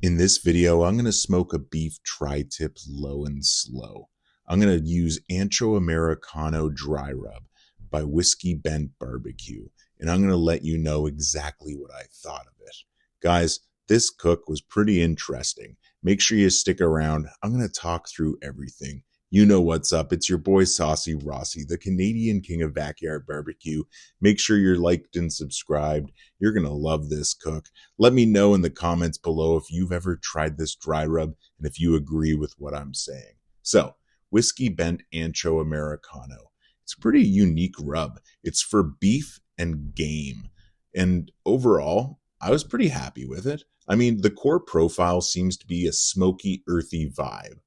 In this video, I'm going to smoke a beef tri-tip low and slow. I'm going to use Ancho Americano dry rub by Whiskey Bent BBQ, and I'm going to let you know exactly what I thought of it. Guys, this cook was pretty interesting. Make sure you stick around. I'm going to talk through everything. You know what's up. It's your boy Saucy Rossi, the Canadian king of backyard barbecue. Make sure you're liked and subscribed. You're going to love this cook. Let me know in the comments below if you've ever tried this dry rub and if you agree with what I'm saying. So, Whiskey Bent Ancho Americano. It's a pretty unique rub. It's for beef and game. And overall, I was pretty happy with it. I mean, the core profile seems to be a smoky, earthy vibe.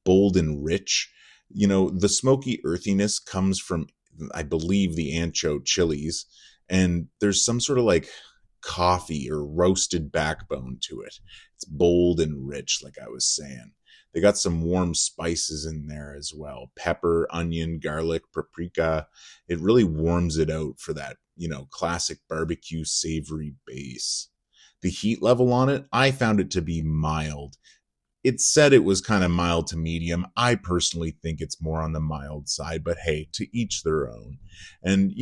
Bold and rich. You know, the smoky earthiness comes from, I believe, the ancho chilies, and there's some sort of like coffee or roasted backbone to it. It's bold and rich, like I was saying. They got some warm spices in there as well. Pepper, onion, garlic, paprika. It really warms it out for that, classic barbecue savory base. The heat level on it, I found it to be mild. It said it was kind of mild to medium. I personally think it's more on the mild side, but hey, to each their own. And,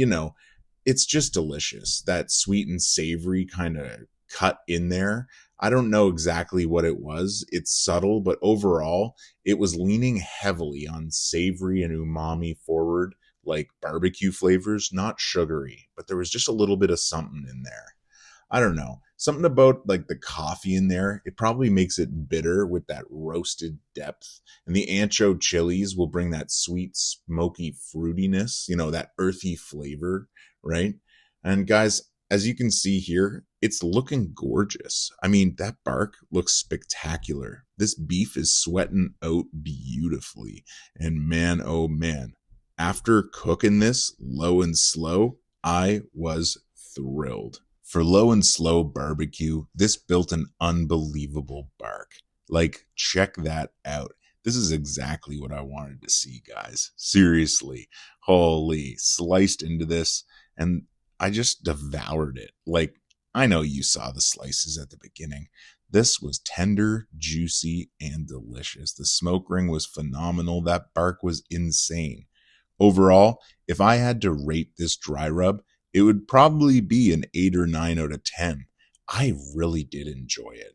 it's just delicious. That sweet and savory kind of cut in there. I don't know exactly what it was. It's subtle, but overall, it was leaning heavily on savory and umami forward, like barbecue flavors, not sugary, but there was just a little bit of something in there. I don't know. Something about like the coffee in there, it probably makes it bitter with that roasted depth. And the ancho chilies will bring that sweet, smoky fruitiness, that earthy flavor, right? And guys, as you can see here, it's looking gorgeous. I mean, that bark looks spectacular. This beef is sweating out beautifully. And man, oh man, after cooking this low and slow, I was thrilled. For low and slow barbecue, this built an unbelievable bark. Like, check that out. This is exactly what I wanted to see, guys. Seriously. Holy, sliced into this, and I just devoured it. Like, I know you saw the slices at the beginning. This was tender, juicy, and delicious. The smoke ring was phenomenal. That bark was insane. Overall, if I had to rate this dry rub, it would probably be an 8 or 9 out of 10. I really did enjoy it.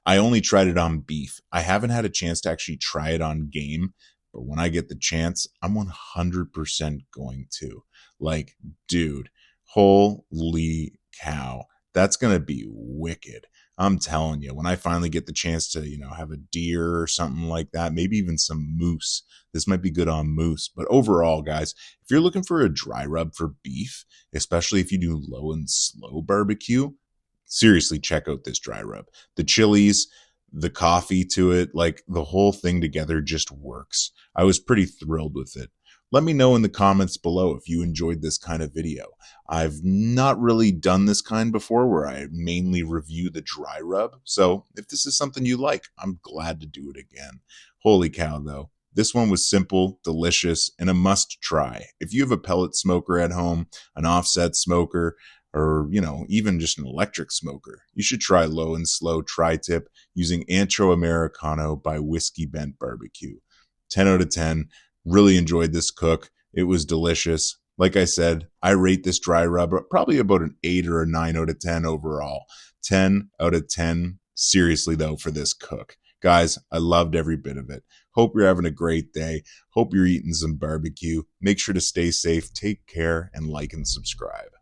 I only tried it on beef. I haven't had a chance to actually try it on game, but when I get the chance, I'm 100% going to. Like, dude, holy cow. That's going to be wicked. I'm telling you, when I finally get the chance to, have a deer or something like that, maybe even some moose, this might be good on moose. But overall, guys, if you're looking for a dry rub for beef, especially if you do low and slow barbecue, seriously, check out this dry rub. The chilies, the coffee to it, like the whole thing together just works. I was pretty thrilled with it. Let me know in the comments below if you enjoyed this kind of video. I've not really done this kind before where I mainly review the dry rub. So if this is something you like, I'm glad to do it again. Holy cow, though. This one was simple, delicious, and a must try. If you have a pellet smoker at home, an offset smoker, or, even just an electric smoker, you should try low and slow tri-tip using Ancho Americano by Whiskey Bent BBQ. 10 out of 10. Really enjoyed this cook. It was delicious. Like I said, I rate this dry rub probably about an 8 or a 9 out of 10 overall. 10 out of 10, seriously though, for this cook. Guys, I loved every bit of it. Hope you're having a great day. Hope you're eating some barbecue. Make sure to stay safe, take care, and like and subscribe.